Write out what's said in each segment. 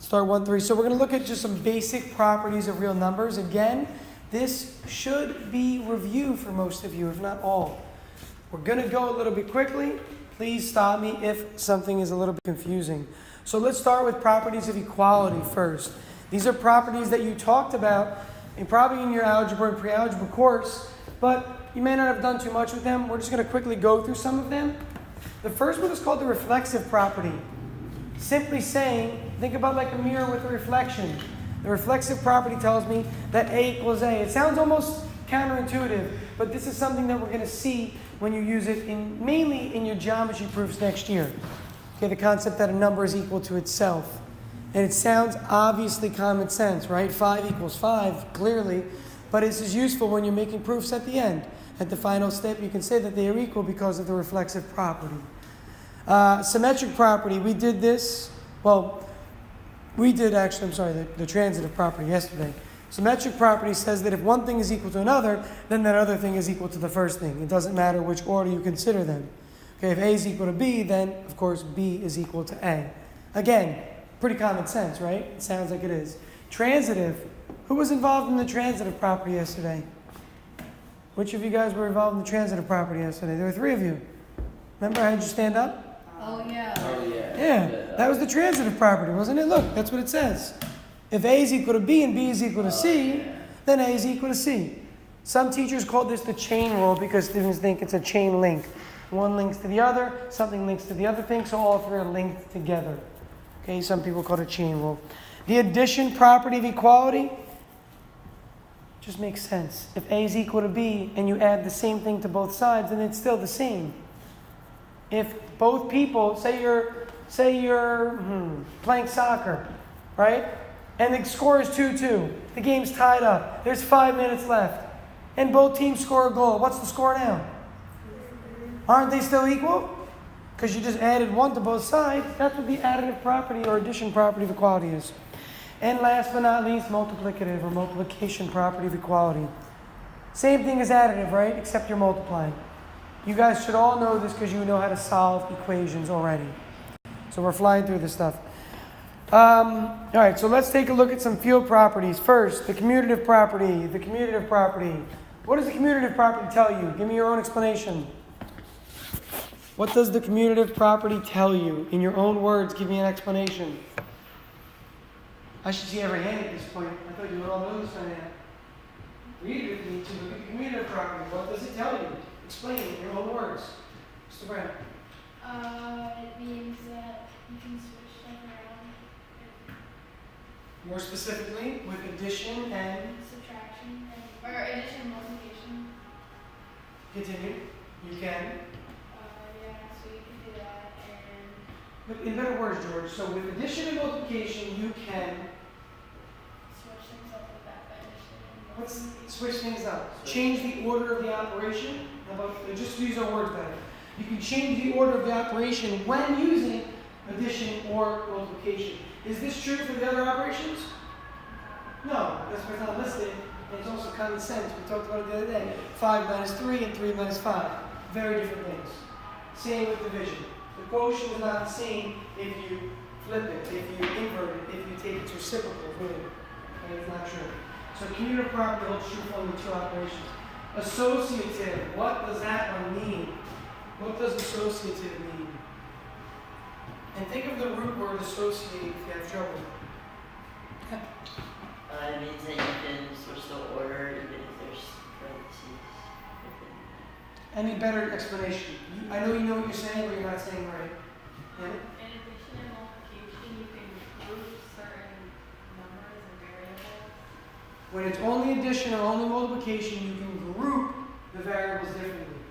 Start 1, 3. So we're going to look at just some basic properties of real numbers. Again, this should be review for most of you, if not all. We're going to go a little bit quickly. Please stop me if something is a little bit confusing. So let's start with properties of equality first. These are properties that you talked about and probably in your algebra and pre-algebra course, but you may not have done too much with them. We're just going to quickly go through some of them. The first one is called the reflexive property. Simply saying, think about like a mirror with a reflection. The reflexive property tells me that A equals A. It sounds almost counterintuitive, but this is something that we're going to see when you use it mainly in your geometry proofs next year. Okay, the concept that a number is equal to itself. And it sounds obviously common sense, right? 5 equals 5, clearly. But this is useful when you're making proofs at the end. At the final step, you can say that they are equal because of the reflexive property. Symmetric property, we did this. Well, we did actually, the transitive property yesterday. Symmetric property says that if one thing is equal to another, then that other thing is equal to the first thing. It doesn't matter which order you consider them. Okay, if A is equal to B, then, of course, B is equal to A. Again, pretty common sense, right? It sounds like it is. Transitive. Who was involved in the transitive property yesterday? Which of you guys were involved in the transitive property yesterday? There were 3 of you. Remember I had you stand up? Oh, yeah. Yeah, that was the transitive property, wasn't it? Look, that's what it says. If A is equal to B and B is equal to C, then A is equal to C. Some teachers call this the chain rule because students think it's a chain link. One links to the other, something links to the other thing, so all 3 are linked together. Okay, some people call it a chain rule. The addition property of equality just makes sense. If A is equal to B and you add the same thing to both sides, then it's still the same. If both people, say you're playing soccer, right? And the score is 2-2. The game's tied up. There's 5 minutes left. And both teams score a goal. What's the score now? Aren't they still equal? Because you just added 1 to both sides. That's what the additive property or addition property of equality is. And last but not least, multiplicative or multiplication property of equality. Same thing as additive, right? Except you're multiplying. You guys should all know this because you know how to solve equations already. So we're flying through this stuff. All right, so let's take a look at some field properties. First, the commutative property. The commutative property. What does the commutative property tell you? Give me your own explanation. What does the commutative property tell you? In your own words, give me an explanation. I should see every hand at this point. I thought you would all know this by now. Read it with me to look at the commutative property. What does it tell you? Explain it in your own words. Mr. Brown. It means that you can switch stuff around. More specifically, with addition and Subtraction or addition and multiplication. continue. You can. Yeah, so you can do that and But in better words, George, so with addition and multiplication, you can switch things up with that by addition and switch things up. Change the order of the operation. How about, just use our words better. You can change the order of the operation when using addition or multiplication. Is this true for the other operations? No, that's why it's not listed. And it's also common sense. We talked about it the other day. 5 minus 3 and 3 minus 5. Very different things. Same with division. The quotient is not the same if you flip it, if you invert it, if you take its reciprocal, really. Okay, it's not true. So commutative property holds true for only 2 operations. Associative, what does that one mean? What does associative mean? And think of the root word associate if you have trouble. It means that you can switch the order even if there's parentheses within. Any better explanation? I know you know what you're saying, but you're not saying right. Yeah? In addition and multiplication, you can group certain numbers and variables. When it's only addition or only multiplication, you can group the variables differently.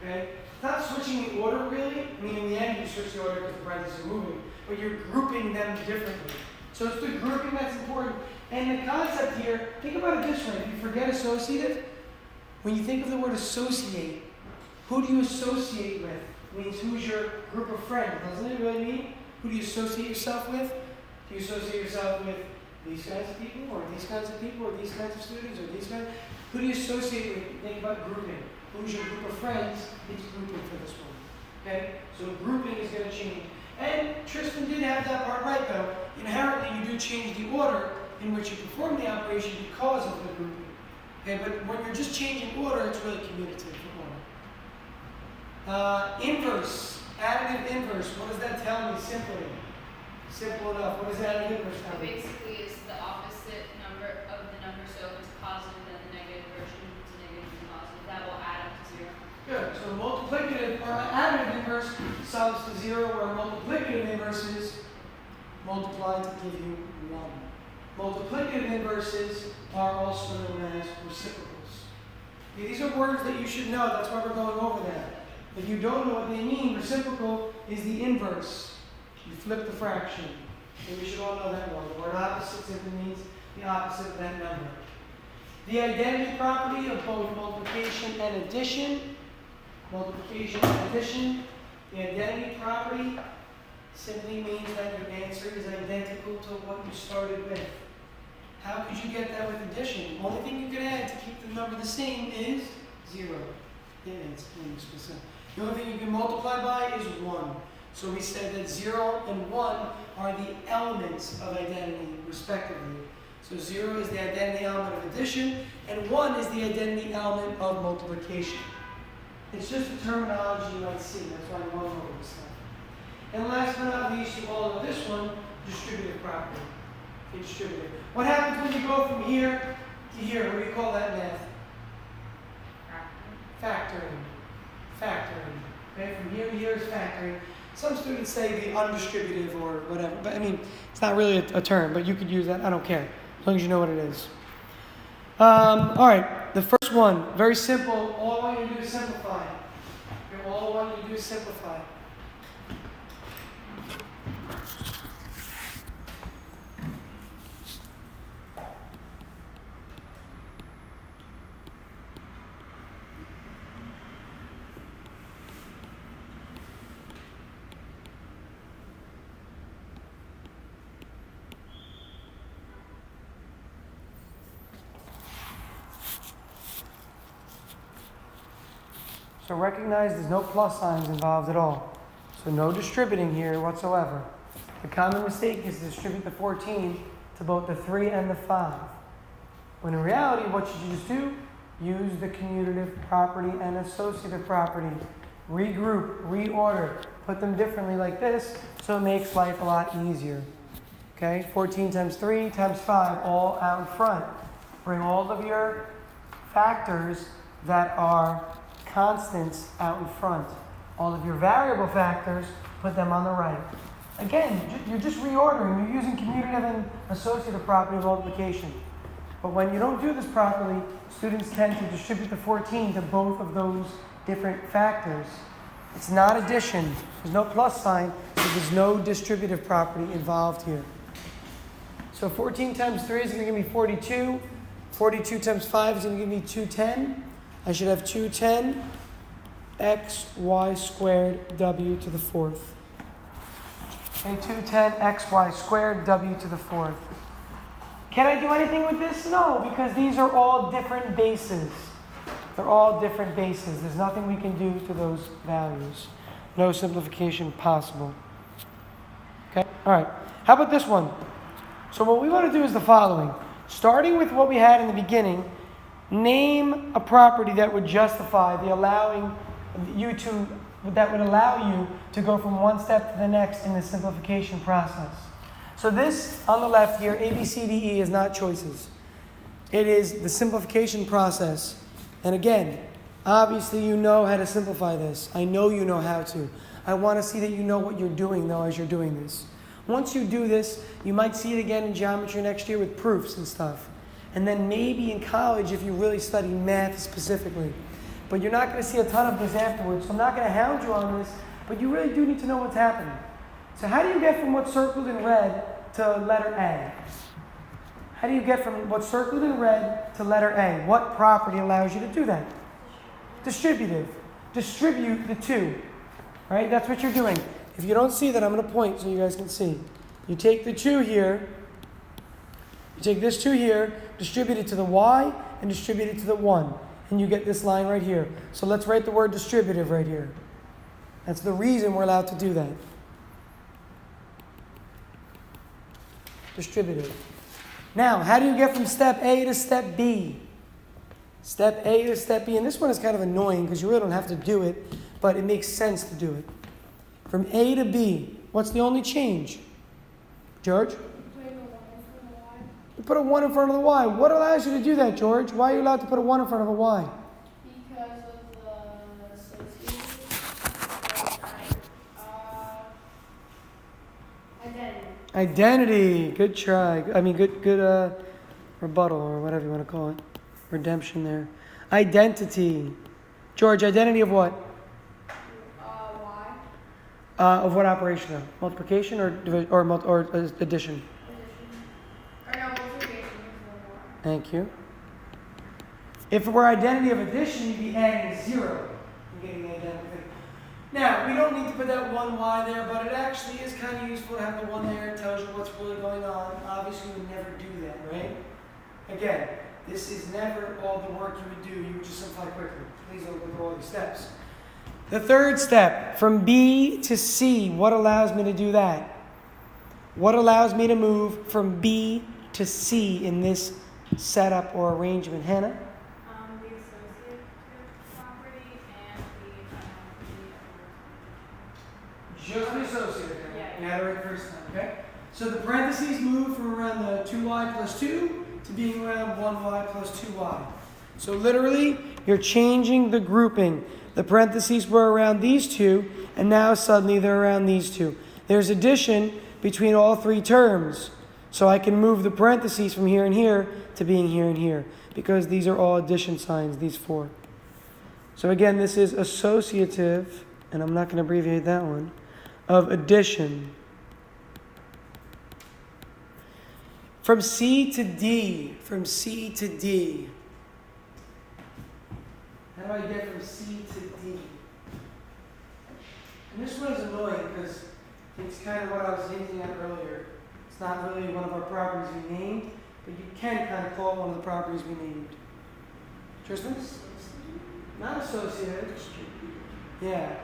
Okay? It's not switching the order really. I mean, in the end, you switch the order because the parentheses are moving, but you're grouping them differently. So it's the grouping that's important. And the concept here, think about it this way. If you forget associative, when you think of the word associate, who do you associate with? It means who's your group of friends, doesn't it really mean? Who do you associate yourself with? Do you associate yourself with these kinds of people, or these kinds of people, or these kinds of students, or these kinds? Who do you associate with? Think about grouping. Who's your group of friends? It's grouping for this one. Okay? So grouping is going to change. And Tristan did have that part right, though. Inherently, you do you change the order in which you perform the operation because of the grouping. Okay, but when you're just changing order, it's really commutative for order. Inverse, additive inverse, what does that tell me simply? Simple enough. What does additive inverse tell It me? basically is the opposite number of the number, so if it's positive, then the negative version is negative and positive. That will add up to 0. Good. So multiplicative or additive inverse sums to 0, where multiplicative inverses multiply to give you 1. Multiplicative inverses are also known as reciprocals. Okay, these are words that you should know. That's why we're going over that. If you don't know what they mean, reciprocal is the inverse. You flip the fraction. And we should all know that one. The word opposite simply means the opposite of that number. The identity property of both multiplication and addition. Multiplication and addition. The identity property simply means that your answer is identical to what you started with. How could you get that with addition? The only thing you can add to keep the number the same is 0. Yeah, it's specific. The only thing you can multiply by is 1. So we said that 0 and 1 are the elements of identity, respectively. So 0 is the identity element of addition, and 1 is the identity element of multiplication. It's just a terminology you might see. That's why I'm going over this stuff. And last but not least, you all know this one, distributive property. Okay, distributive. What happens when you go from here to here? What do we call that math? Factoring. Factoring. Okay, from here to here is factoring. Some students say the undistributive or whatever, but I mean, it's not really a term, but you could use that. I don't care, as long as you know what it is. All right, the first one, very simple. All I want you to do is simplify. Okay, all I want you to do is simplify. So recognize there's no plus signs involved at all. So no distributing here whatsoever. The common mistake is to distribute the 14 to both the 3 and the 5. When in reality, what should you just do? Use the commutative property and associative property. Regroup, reorder, put them differently like this, so it makes life a lot easier. Okay, 14 times 3 times 5, all out in front. Bring all of your factors that are constants out in front. All of your variable factors, put them on the right. Again, you're just reordering. You're using commutative and associative property of multiplication. But when you don't do this properly, students tend to distribute the 14 to both of those different factors. It's not addition. There's no plus sign, so there's no distributive property involved here. So 14 times 3 is going to give me 42. 42 times 5 is going to give me 210. I should have 210 x y squared w to the 4th. Okay, 210 x y squared w to the 4th. Can I do anything with this? No, because these are all different bases. They're all different bases. There's nothing we can do to those values. No simplification possible. Okay, all right. How about this one? So what we want to do is the following. Starting with what we had in the beginning, name a property that would justify that would allow you to go from one step to the next in the simplification process. So this on the left here, A, B, C, D, E, is not choices. It is the simplification process. And again, obviously you know how to simplify this. I know you know how to. I want to see that you know what you're doing though as you're doing this. Once you do this, you might see it again in geometry next year with proofs and stuff. And then maybe in college if you really study math specifically. But you're not going to see a ton of this afterwards, so I'm not going to hound you on this, but you really do need to know what's happening. So how do you get from what's circled in red to letter A? How do you get from what's circled in red to letter A? What property allows you to do that? Distributive. Distribute the 2. Right? That's what you're doing. If you don't see that, I'm going to point so you guys can see. You take the 2 here, you take this 2 here, distribute it to the y, and distribute it to the 1. And you get this line right here. So let's write the word distributive right here. That's the reason we're allowed to do that. distributive. Now, how do you get from step A to step B? Step A to step B, and this one is kind of annoying because you really don't have to do it, but it makes sense to do it. From A to B, what's the only change? George? You put a 1 in front of the Y. What allows you to do that, George? Why are you allowed to put a 1 in front of a Y? Because of the identity. Identity. Good try. I mean, good rebuttal or whatever you want to call it. Redemption there. Identity. George, identity of what? Y. Of what operation though? Multiplication or addition? Addition. Or no, multiplication is 1 Thank you. If it were identity of addition, you'd be adding 0 and getting the identity. Now, we don't need to put that 1y there, but it actually is kind of useful to have the 1 there. It tells you what's really going on. Obviously, we would never do that, right? Again, this is never all the work you would do. You would just simplify quickly. Please don't go through all these steps. The third step, from B to C, what allows me to do that? What allows me to move from B to C in this setup or arrangement? Hannah? The associative property and Just the associative. Yeah. You had it right the first time, okay? So the parentheses move from around the 2y plus 2 to being around 1y plus 2y. So literally, you're changing the grouping. The parentheses were around these two, and now suddenly they're around these two. There's addition between all three terms. So I can move the parentheses from here and here to being here and here, because these are all addition signs, these four. So again, this is associative, and I'm not going to abbreviate that one, of addition. From C to D, from C to D. How do I get from C to D? And this one is annoying because it's kind of what I was hinting at earlier. It's not really one of our properties we named, but you can kind of call it one of the properties we named. Tristan? Not associated. Yeah.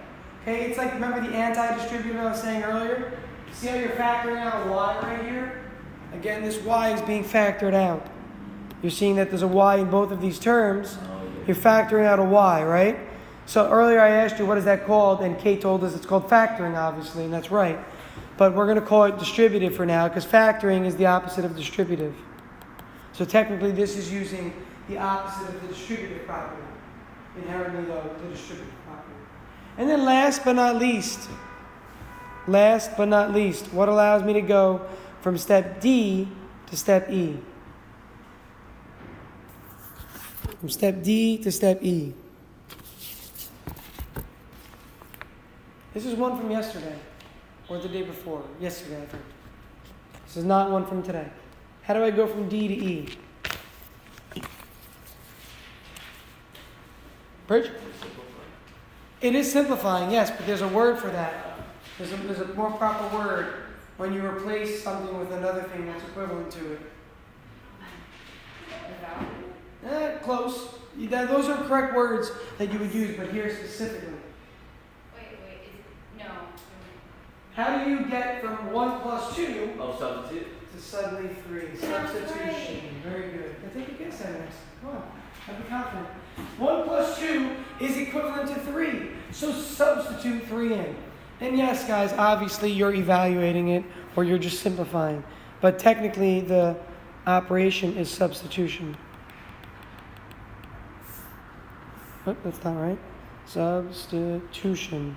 Okay, it's like, remember the anti-distributive I was saying earlier? See how you're factoring out a y right here? Again, this y is being factored out. You're seeing that there's a y in both of these terms. You're factoring out a y, right? So earlier I asked you what is that called, and Kate told us it's called factoring, obviously, and that's right. But we're going to call it distributive for now, because factoring is the opposite of distributive. So technically this is using the opposite of the distributive property. Inherently, though, the distributive property. And then last but not least, what allows me to go from step D to step E? From step D to step E. This is one from yesterday, or the day before. Yesterday, I think. This is not one from today. How do I go from D to E? Bridge? It is simplifying, yes, but there's a word for that. There's a more proper word when you replace something with another thing that's equivalent to it. Close. Those are correct words that you would use, but here specifically. No. How do you get from 1 plus 2 substitute. to suddenly 3? Substitution. Very good. I think you guessed that next. Come on. I'd be confident. 1 plus 2 is equivalent to 3. So substitute 3 in. And yes, guys, obviously you're evaluating it or you're just simplifying. But technically the operation is substitution. Oh, that's not right. Substitution.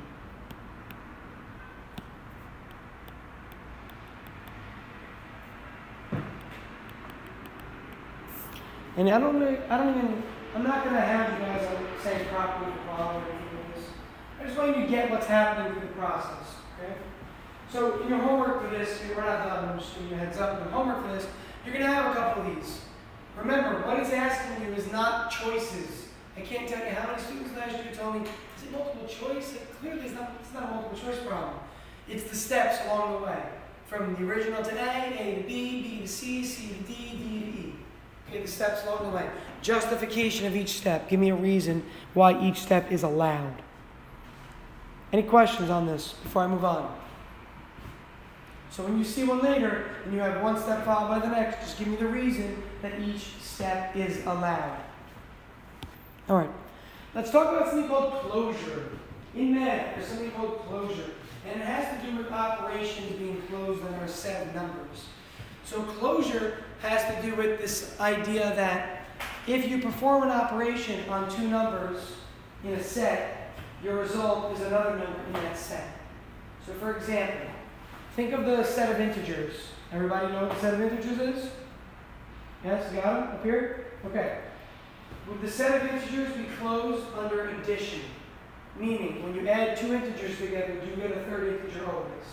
And I'm not going to have you guys say properly for quality or anything like this. I just want you to get what's happening through the process, okay? So in your homework for this, we're not done, I'm just giving you a heads up, but homework for this, you're going to have a couple of these. Remember, what it's asking you is not choices. I can't tell you how many students last year told me, is it multiple choice? Clearly it's not a multiple choice problem. It's the steps along the way. From the original to A to B, B to C, C to D, D to E. Okay, the steps along the way. Justification of each step. Give me a reason why each step is allowed. Any questions on this before I move on? So when you see one later and you have one step followed by the next, just give me the reason that each step is allowed. All right. Let's talk about something called closure. In math, there's something called closure. And it has to do with operations being closed under a set of numbers. So closure has to do with this idea that if you perform an operation on two numbers in a set, your result is another number in that set. So for example, think of the set of integers. Everybody know what the set of integers is? Yes, got them up here? Okay. Would the set of integers be closed under addition? Meaning, when you add two integers together, do you get a third integer always?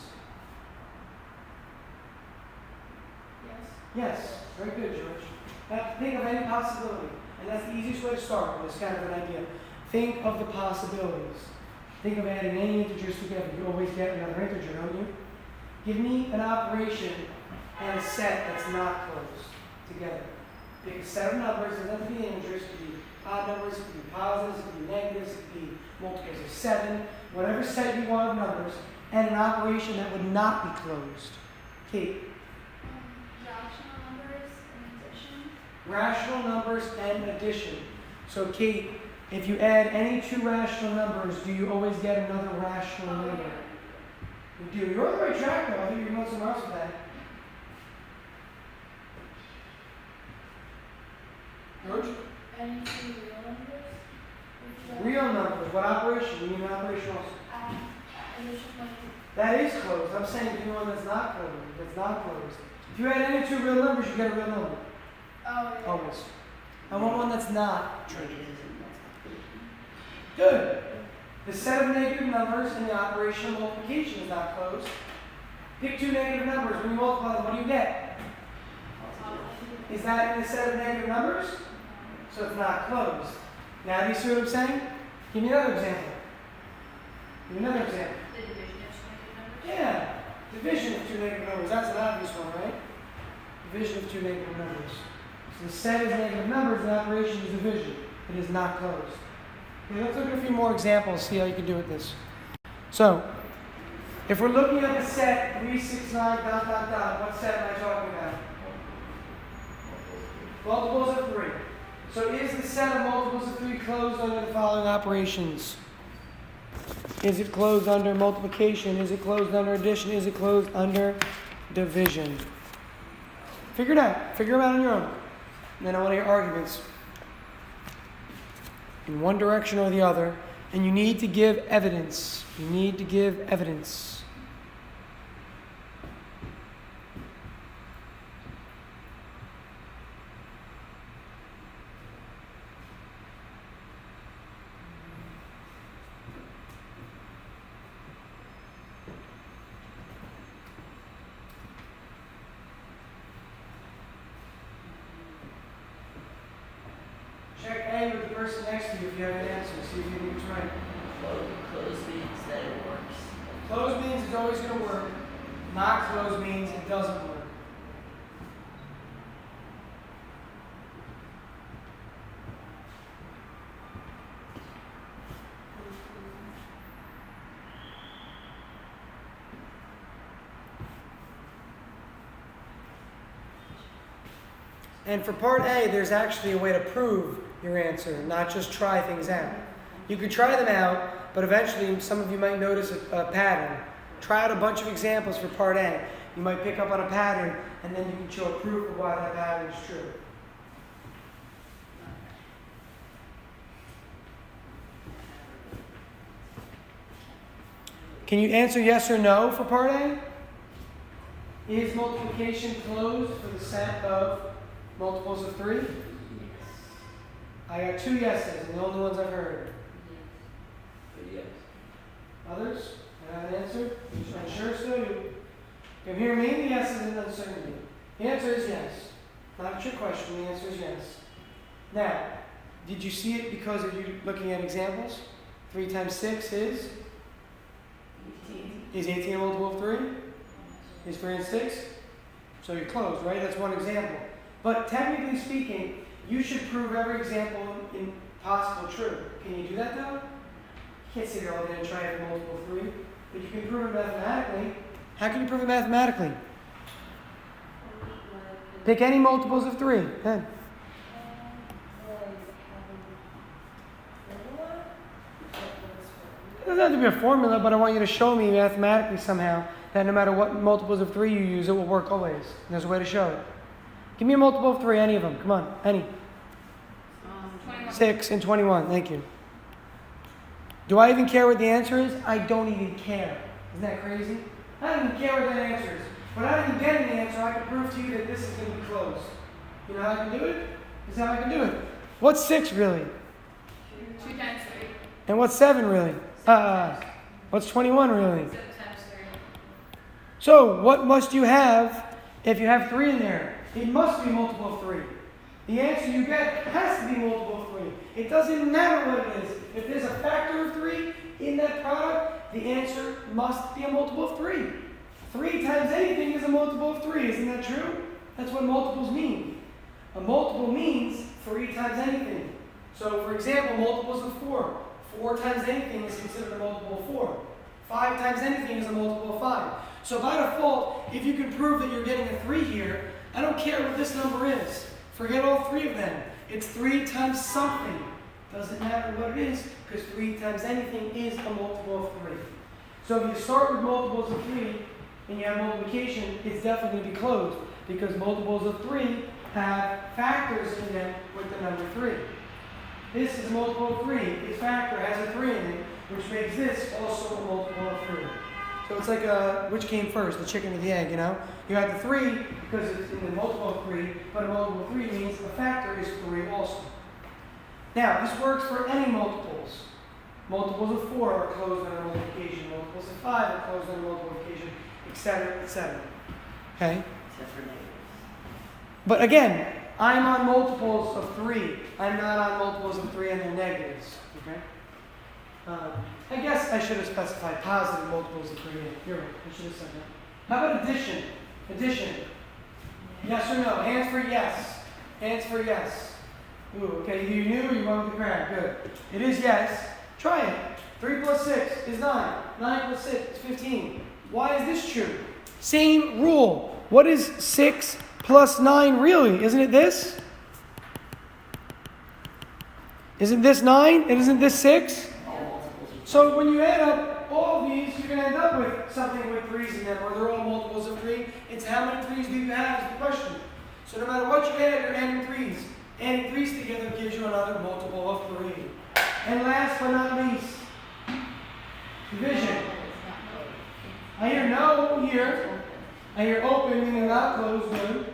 Yes. Yes. Very good, George. Now, think of any possibility. And that's the easiest way to start with this kind of an idea. Think of the possibilities. Think of adding any integers together. You always get another integer, don't you? Give me an operation and a set that's not closed together. Pick a set of numbers, it doesn't have to be integers, it could be odd numbers, it could be positives, it could be negatives, it could be multiples of 7, whatever set you want of numbers, and an operation that would not be closed. Kate? Rational numbers and addition. Rational numbers and addition. So Kate, if you add any two rational numbers, do you always get another rational number? You do. You're on the right track though. I think you're going somewhere else with that. George? Any two real numbers. Real numbers. What operation? You need an operation also. Addition like. That is closed. I'm saying give me one that's not closed. That's not closed. If you add any two real numbers, you get a real number. Oh, yeah. Always. I want one that's not. Negatives and multiplication. Good. The set of negative numbers in the operation of multiplication is not closed. Pick two negative numbers. When you multiply them, what do you get? Is that in the set of negative numbers? So it's not closed. Now, do you see what I'm saying? Give me another example. Give me another example. The division of two negative numbers? Yeah. Division of two negative numbers. That's an obvious one, right? Division of two negative numbers. So the set is negative numbers, the operation is division. It is not closed. Okay, let's look at a few more examples, see how you can do with this. So, if we're looking at the set 369 ... what set am I talking about? Multiples of 3. So is the set of multiples of 3 closed under the following operations? Is it closed under multiplication? Is it closed under addition? Is it closed under division? Figure it out. Figure them out on your own. And then I want to hear arguments in one direction or the other. And you need to give evidence. You need to give evidence. Check A with the person next to you if you have an answer. See if you think it's right. Closed means that it works. Closed means it's always going to work. Not closed means it doesn't work. And for part A, there's actually a way to prove your answer, not just try things out. You could try them out, but eventually some of you might notice a pattern. Try out a bunch of examples for part A. You might pick up on a pattern, and then you can show proof of why that pattern is true. Can you answer yes or no for part A? Is multiplication closed for the set of multiples of 3? I got 2 yeses, and the only ones I've heard. Yes. Others? I have an answer? I'm sure still you can hear me, the yeses and uncertainty. The answer is yes. Not a trick question, the answer is yes. Now, did you see it because of you looking at examples? 3 times 6 is? 18. Is 18 a multiple of 3? Is 3 and 6? So you're closed, right? That's one example. But technically speaking, you should prove every example possible true. Can you do that though? You can't sit here all day and try every multiple of 3, but you can prove it mathematically. How can you prove it mathematically? Pick any multiples of 3. Then. It doesn't have to be a formula, but I want you to show me mathematically somehow that no matter what multiples of 3 you use, it will work always. And there's a way to show it. Give me a multiple of 3, any of them. Come on, any. 21. 6 and 21, thank you. Do I even care what the answer is? I don't even care. Isn't that crazy? I don't even care what that answer is. Without even getting the answer, I can prove to you that this is going to be closed. You know how I can do it? This is how I can do it. What's 6 really? 2 times 3. And what's 7 really? What's 21 really? 7 times 3. So, what must you have if you have 3 in there? It must be a multiple of 3. The answer you get has to be a multiple of 3. It doesn't matter what it is. If there's a factor of 3 in that product, the answer must be a multiple of 3. 3 times anything is a multiple of 3. Isn't that true? That's what multiples mean. A multiple means 3 times anything. So, for example, multiples of 4. 4 times anything is considered a multiple of 4. 5 times anything is a multiple of 5. So by default, if you can prove that you're getting a 3 here, I don't care what this number is. Forget all 3 of them. It's 3 times something. Doesn't matter what it is, because 3 times anything is a multiple of 3. So if you start with multiples of 3 and you have multiplication, it's definitely going to be closed, because multiples of 3 have factors in them with the number 3. This is a multiple of 3. Its factor has a 3 in it, which makes this also a multiple of 3. So it's like which came first, the chicken or the egg, you know? You have the 3 because it's in the multiple of 3, but a multiple of 3 means the factor is 3 also. Now, this works for any multiples. Multiples of 4 are closed under multiplication. Multiples of 5 are closed under multiplication, etc., etc. Okay? Except for negatives. But again, I'm on multiples of 3. I'm not on multiples of 3 and their negatives. Okay? I guess I should have specified positive multiples of 3. You're right. I should have said that. How about addition? Addition. Yes or no? Hands for yes. Hands for yes. Ooh, okay. You knew or you went with the crowd? Good. It is yes. Try it. 3 plus 6 is 9. 9 plus 6 is 15. Why is this true? Same rule. What is 6 plus 9 really? Isn't it this? Isn't this 9? And isn't this 6? So when you add up all of these, you're going to end up with something with 3's in them, or they're all multiples of 3. It's how many 3's do you have is the question. So no matter what you add, you're adding 3's. Adding 3's together gives you another multiple of 3. And last but not least, division. I hear no here. I hear open, meaning not closed. Good.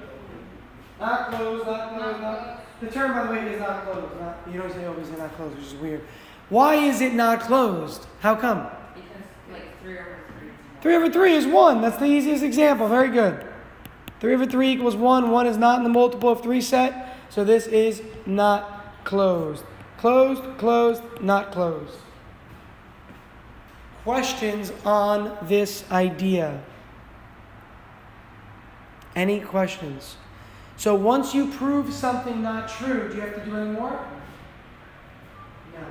Not closed, not closed, not. The term, by the way, is not closed. You don't say open, you say not closed, which is weird. Why is it not closed? How come? Because, like, 3 over 3 is 1. 3 over 3 is 1. That's the easiest example. Very good. 3 over 3 equals 1. 1 is not in the multiple of 3 set, so this is not closed. Closed, closed, not closed. Questions on this idea? Any questions? So once you prove something not true, do you have to do any more? No.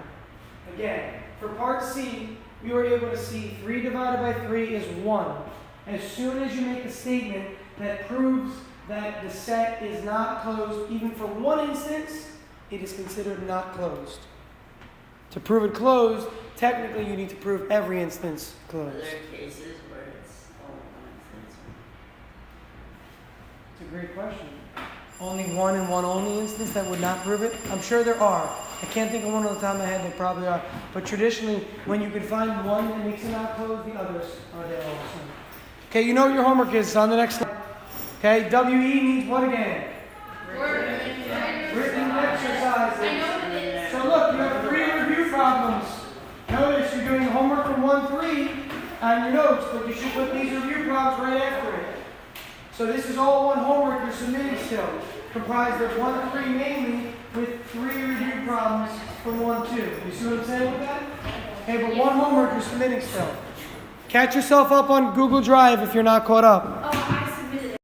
Again, for part C, we were able to see 3 divided by 3 is 1. As soon as you make a statement that proves that the set is not closed, even for one instance, it is considered not closed. To prove it closed, technically you need to prove every instance Are closed. there cases where it's all one instance? It's a great question. Only one and one only instance that would not prove it? I'm sure there are. I can't think of one off the top of my head, there probably are. But traditionally, when you can find one that makes it not closed, the others are there also. Okay, you know what your homework is. It's on the next slide. Okay, WE means what again? Written exercises. So look, you have 3 review problems. Notice you're doing homework from 1-3 on your notes, but you should put these review problems right after it. So this is all one homework you're submitting still, comprised of 1-3 mainly, with 3 review problems from 1-2. You see what I'm saying with that? Okay, but one homework you're submitting still. Catch yourself up on Google Drive if you're not caught up.